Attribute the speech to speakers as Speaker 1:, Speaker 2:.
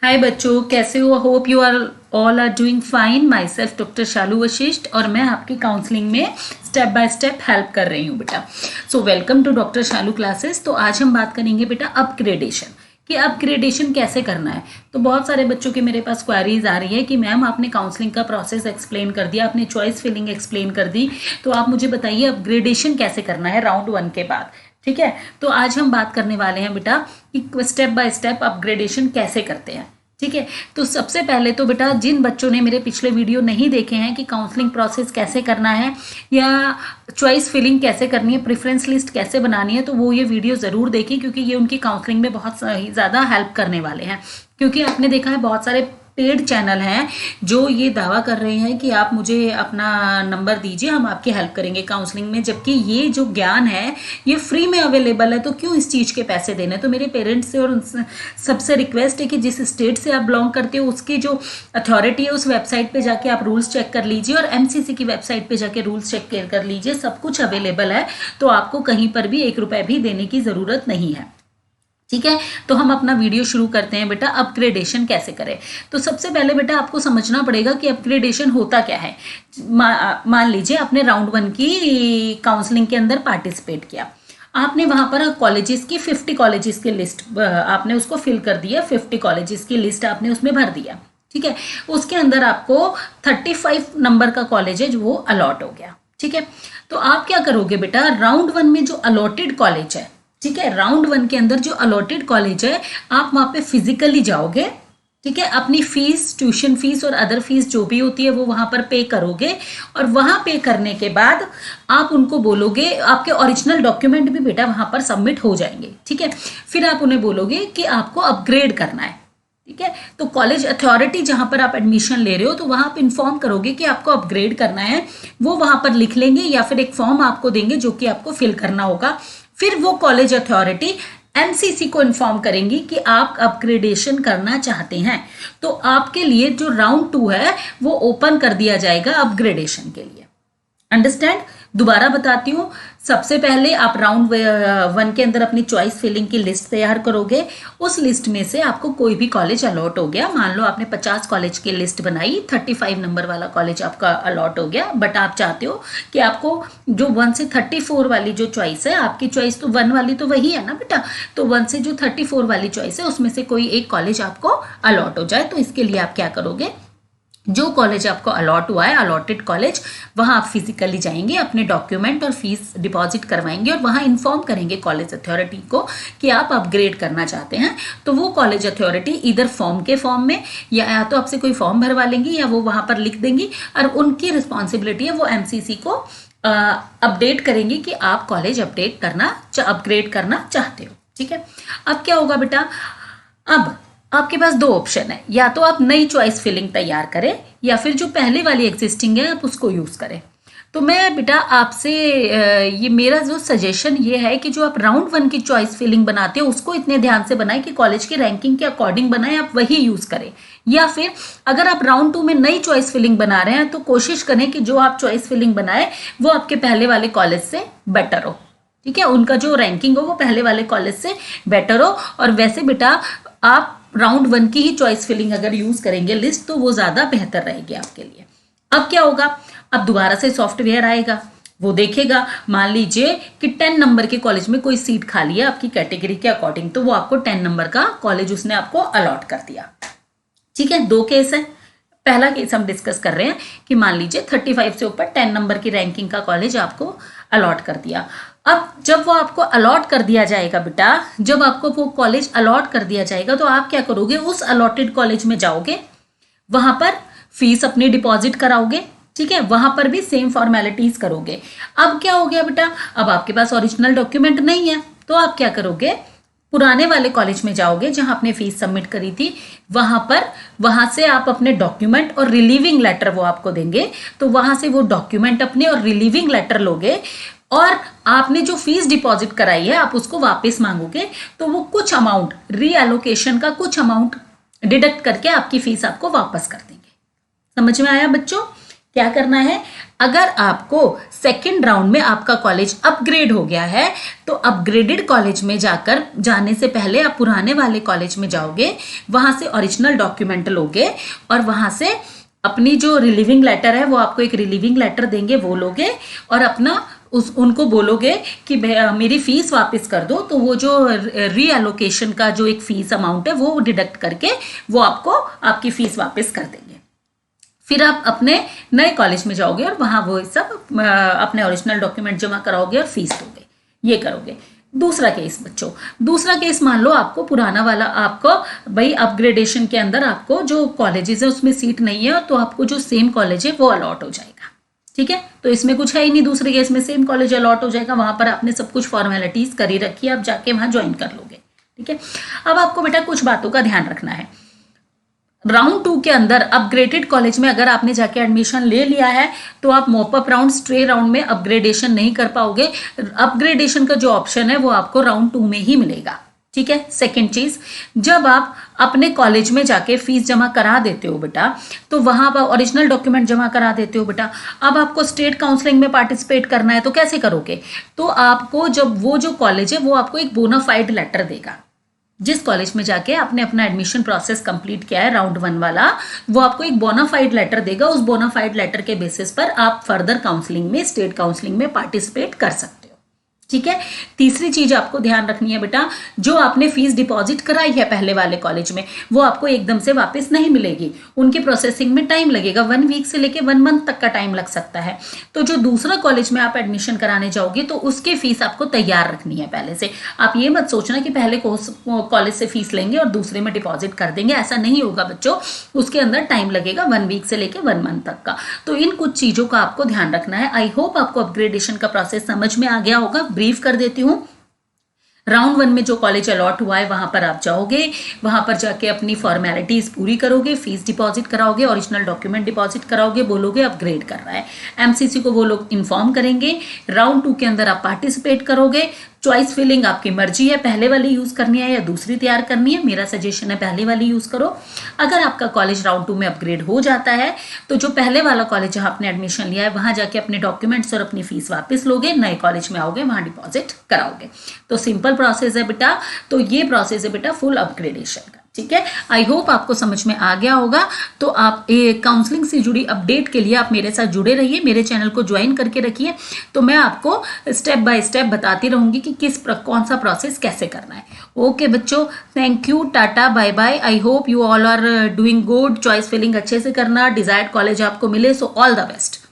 Speaker 1: हाय बच्चों, कैसे हो? Hope you are all are doing fine. Myself doctor Shalu Vashishth और मैं आपकी काउंसलिंग में स्टेप बाय स्टेप हेल्प कर रही हूँ बेटा। So welcome to doctor Shalu classes. तो आज हम बात करेंगे बेटा अपग्रेडेशन कि अपग्रेडेशन कैसे करना है। तो बहुत सारे बच्चों के मेरे पास क्वेरीज आ रही है कि मैम आपने काउंसलिंग का प्रोसेस एक्सप्लेन कर दिया, आपने चॉइस फिलिंग एक्सप्लेन कर दी, तो आप मुझे बताइए अपग्रेडेशन कैसे करना है राउंड 1 के बाद। ठीक है, तो आज हम बात करने वाले हैं बेटा कि स्टेप बाय स्टेप अपग्रेडेशन कैसे करते हैं। ठीक है, तो सबसे पहले तो बेटा जिन बच्चों ने मेरे पिछले वीडियो नहीं देखे हैं कि काउंसलिंग प्रोसेस कैसे करना है या चॉइस फिलिंग कैसे करनी है, प्रेफरेंस लिस्ट कैसे बनानी है, तो वो ये वीडियो ज़रूर देखें क्योंकि ये उनकी काउंसलिंग में बहुत ज़्यादा हेल्प करने वाले हैं। क्योंकि आपने देखा है बहुत सारे पेड चैनल हैं जो ये दावा कर रहे हैं कि आप मुझे अपना नंबर दीजिए, हम आपकी हेल्प करेंगे काउंसलिंग में, जबकि ये जो ज्ञान है ये फ्री में अवेलेबल है। तो क्यों इस चीज़ के पैसे देने? तो मेरे पेरेंट्स से और सबसे रिक्वेस्ट है कि जिस स्टेट से आप बिलोंग करते हो उसकी जो अथॉरिटी है उस वेबसाइट पे जाके आप रूल्स चेक कर लीजिए और एमसीसी की वेबसाइट पे जाके रूल्स चेक कर लीजिए। सब कुछ अवेलेबल है, तो आपको कहीं पर भी 1 रुपए भी देने की ज़रूरत नहीं है। ठीक है, तो हम अपना वीडियो शुरू करते हैं बेटा। अपग्रेडेशन कैसे करें? तो सबसे पहले बेटा आपको समझना पड़ेगा कि अपग्रेडेशन होता क्या है। मान लीजिए आपने राउंड 1 की काउंसलिंग के अंदर पार्टिसिपेट किया, आपने वहां पर कॉलेजेस की 50 कॉलेजेस की लिस्ट आपने उसको फिल कर दिया, 50 कॉलेजेस की लिस्ट आपने उसमें भर दिया। ठीक है, उसके अंदर आपको 35 नंबर का कॉलेज है जो वो अलॉट हो गया। ठीक है, तो आप क्या करोगे बेटा, राउंड 1 में जो अलॉटेड कॉलेज है, ठीक है, राउंड 1 के अंदर जो अलॉटेड कॉलेज है आप वहां पे फिजिकली जाओगे। ठीक है, अपनी फीस, ट्यूशन फीस और अदर फीस जो भी होती है वो वहां पर पे करोगे और वहां पे करने के बाद आप उनको बोलोगे, आपके ओरिजिनल डॉक्यूमेंट भी बेटा वहां पर सबमिट हो जाएंगे। ठीक है, फिर आप उन्हें बोलोगे कि आपको अपग्रेड करना है। ठीक है, तो कॉलेज अथॉरिटी जहां पर आप एडमिशन ले रहे हो तो वहां आप इन्फॉर्म करोगे कि आपको अपग्रेड करना है, वो वहां पर लिख लेंगे या फिर एक फॉर्म आपको देंगे जो कि आपको फिल करना होगा। फिर वो कॉलेज अथॉरिटी एमसीसी को इन्फॉर्म करेंगी कि आप अपग्रेडेशन करना चाहते हैं, तो आपके लिए जो राउंड 2 है वो ओपन कर दिया जाएगा अपग्रेडेशन के लिए। अंडरस्टैंड? दोबारा बताती हूँ, सबसे पहले आप राउंड 1 के अंदर अपनी चॉइस फिलिंग की लिस्ट तैयार करोगे। उस लिस्ट में से आपको कोई भी कॉलेज अलॉट हो गया, मान लो आपने 50 कॉलेज की लिस्ट बनाई, 35 नंबर वाला कॉलेज आपका अलॉट हो गया, बट आप चाहते हो कि आपको जो 1 से 34 वाली जो चॉइस है, आपकी चॉइस तो 1 वाली तो वही है ना बेटा, तो 1 से जो 34 वाली चॉइस है उसमें से कोई एक कॉलेज आपको अलॉट हो जाए। तो इसके लिए आप क्या करोगे, जो कॉलेज आपको अलॉट हुआ है, अलॉटेड कॉलेज, वहां आप फिजिकली जाएंगे, अपने डॉक्यूमेंट और फीस डिपॉजिट करवाएंगे और वहां इन्फॉर्म करेंगे कॉलेज अथॉरिटी को कि आप अपग्रेड करना चाहते हैं। तो वो कॉलेज अथॉरिटी इधर फॉर्म के फॉर्म में या तो आपसे कोई फॉर्म भरवा लेंगी या वो वहां पर लिख देंगी और उनकी रिस्पॉन्सिबिलिटी है, वो एमसीसी को अपडेट करेंगे कि आप कॉलेज अपग्रेड करना चाहते हो। ठीक है, अब क्या होगा बेटा, अब आपके पास 2 ऑप्शन है, या तो आप नई चॉइस फिलिंग तैयार करें या फिर जो पहले वाली एग्जिस्टिंग है आप उसको यूज करें। तो मैं बेटा आपसे ये मेरा जो सजेशन ये है कि जो आप राउंड 1 की चॉइस फिलिंग बनाते हो उसको इतने ध्यान से बनाएं कि कॉलेज की रैंकिंग के अकॉर्डिंग बनाएं, आप वही यूज करें। या फिर अगर आप राउंड 2 में नई चॉइस फिलिंग बना रहे हैं तो कोशिश करें कि जो आप चॉइस फिलिंग बनाए वो आपके पहले वाले कॉलेज से बेटर हो। ठीक है, उनका जो रैंकिंग हो वो पहले वाले कॉलेज से बेटर हो। और वैसे बेटा आप राउंड 1 की ही चॉइस फिलिंग अगर यूज करेंगे लिस्ट तो वो ज्यादा बेहतर रहेगी आपके लिए। अब क्या होगा, अब दोबारा से सॉफ्टवेयर आएगा, वो देखेगा, मान लीजिए कि 10 नंबर के कॉलेज में कोई सीट खाली है आपकी कैटेगरी के अकॉर्डिंग, तो वो आपको 10 नंबर का कॉलेज उसने आपको अलॉट कर दिया। ठीक है, 2 केस है। पहला केस हम डिस्कस कर रहे हैं कि मान लीजिए 35 से ऊपर 10 नंबर की रैंकिंग का कॉलेज आपको अलॉट कर दिया। अब जब वो आपको अलॉट कर दिया जाएगा बेटा, जब आपको वो कॉलेज अलॉट कर दिया जाएगा तो आप क्या करोगे, उस अलॉटेड कॉलेज में जाओगे, वहां पर फीस अपनी डिपॉजिट कराओगे। ठीक है, वहां पर भी सेम फॉर्मेलिटीज करोगे। अब क्या हो गया बेटा, अब आपके पास ओरिजिनल डॉक्यूमेंट नहीं है, तो आप क्या करोगे, पुराने वाले कॉलेज में जाओगे जहां आपने फीस सबमिट करी थी, वहां से आप अपने डॉक्यूमेंट और रिलीविंग लेटर वो आपको देंगे, तो वहां से वो डॉक्यूमेंट अपने और रिलीविंग लेटर लोगे और आपने जो फीस डिपॉजिट कराई है आप उसको वापस मांगोगे, तो वो कुछ अमाउंट रीएलोकेशन का कुछ अमाउंट डिडक्ट करके आपकी फीस आपको वापस कर देंगे। समझ में आया बच्चों क्या करना है, अगर आपको सेकेंड राउंड में आपका कॉलेज अपग्रेड हो गया है तो अपग्रेडेड कॉलेज में जाने से पहले आप पुराने वाले कॉलेज में जाओगे, वहां से ओरिजिनल डॉक्यूमेंट लोगे और वहां से अपनी जो रिलीविंग लेटर है वो आपको एक रिलीविंग लेटर देंगे, वो लोगे और अपना उनको बोलोगे कि मेरी फीस वापस कर दो, तो वो जो रीएलोकेशन का जो एक फीस अमाउंट है वो डिडक्ट करके वो आपको आपकी फीस वापस कर देंगे। फिर आप अपने नए कॉलेज में जाओगे और वहां वो सब अपने ओरिजिनल डॉक्यूमेंट जमा कराओगे और फीस दोगे, ये करोगे। दूसरा केस बच्चों, दूसरा केस मान लो आपको पुराना वाला, आपको भाई अपग्रेडेशन के अंदर आपको जो कॉलेजेस है उसमें सीट नहीं है तो आपको जो सेम कॉलेज है वो अलॉट हो जाएगा, ठीक है। तो इसमें कुछ है ही नहीं, दूसरे केस में सेम कॉलेज अलॉट हो जाएगा, वहां पर आपने सब कुछ फॉर्मेलिटीज करी रखी है, आप जाके वहां ज्वाइन कर लोगे, ठीक है। अब आपको बेटा कुछ बातों का ध्यान रखना है। राउंड 2 के अंदर अपग्रेडेड कॉलेज में अगर आपने जाके एडमिशन ले लिया है तो आप मॉपअप राउंड, स्ट्रे राउंड में अपग्रेडेशन नहीं कर पाओगे। अपग्रेडेशन का जो ऑप्शन है वो आपको राउंड 2 में ही मिलेगा, ठीक है। सेकेंड चीज, जब आप अपने कॉलेज में जाके फीस जमा करा देते हो बेटा, तो वहां पर ओरिजिनल डॉक्यूमेंट जमा करा देते हो बेटा, अब आपको स्टेट काउंसलिंग में पार्टिसिपेट करना है तो कैसे करोगे, तो आपको जब वो जो कॉलेज है वो आपको एक बोनाफाइड लेटर देगा। जिस कॉलेज में जाके आपने अपना एडमिशन प्रोसेस कंप्लीट किया है राउंड 1 वाला, वो आपको एक बोनाफाइड लेटर देगा। उस बोनाफाइड लेटर के बेसिस पर आप फर्दर काउंसलिंग में, स्टेट काउंसलिंग में पार्टिसिपेट कर सकते हो, ठीक है। तीसरी चीज आपको ध्यान रखनी है बेटा, जो आपने फीस डिपॉजिट कराई है पहले वाले कॉलेज में वो आपको एकदम से वापस नहीं मिलेगी, उनकी प्रोसेसिंग में टाइम लगेगा, 1 वीक से लेके 1 मंथ तक का टाइम लग सकता है। तो जो दूसरा कॉलेज में आप एडमिशन कराने जाओगे तो उसकी फीस आपको तैयार रखनी है पहले से। आप ये मत सोचना कि पहले कॉलेज से फीस लेंगे और दूसरे में डिपॉजिट कर देंगे, ऐसा नहीं होगा बच्चों, उसके अंदर टाइम लगेगा 1 वीक से लेके 1 मंथ तक का। तो इन कुछ चीजों का आपको ध्यान रखना है। आई होप आपको अपग्रेडेशन का प्रोसेस समझ में आ गया होगा। ब्रीफ कर देती हूँ। राउंड 1 में जो कॉलेज अलॉट हुआ है वहां पर आप जाओगे, वहां पर जाके अपनी फॉर्मेलिटीज पूरी करोगे, फीस डिपॉजिट कराओगे, ओरिजिनल डॉक्यूमेंट डिपॉजिट कराओगे, बोलोगे अपग्रेड कर रहा है, एमसीसी को वो लोग इन्फॉर्म करेंगे। राउंड 2 के अंदर आप पार्टिसिपेट करोगे। चॉइस फिलिंग आपकी मर्जी है, पहले वाली यूज करनी है या दूसरी तैयार करनी है। मेरा सजेशन है पहले वाली यूज करो। अगर आपका कॉलेज राउंड 2 में अपग्रेड हो जाता है तो जो पहले वाला कॉलेज जहां आपने एडमिशन लिया है वहां जाके अपने डॉक्यूमेंट्स और अपनी फीस वापस लोगे, नए कॉलेज में आओगे, वहां डिपॉजिट कराओगे। तो सिंपल प्रोसेस है बेटा। तो ये प्रोसेस है बेटा फुल अपग्रेडेशन का, ठीक है। आई होप आपको समझ में आ गया होगा। तो आप काउंसलिंग से जुड़ी अपडेट के लिए आप मेरे साथ जुड़े रहिए, मेरे चैनल को ज्वाइन करके रखिए, तो मैं आपको स्टेप बाय स्टेप बताती रहूंगी कि कौन सा प्रोसेस कैसे करना है। ओके बच्चों, thank you, tata, bye bye. I hope you all are doing good. Choice filling अच्छे से करना, डिजायर्ड कॉलेज आपको मिले, सो ऑल द बेस्ट।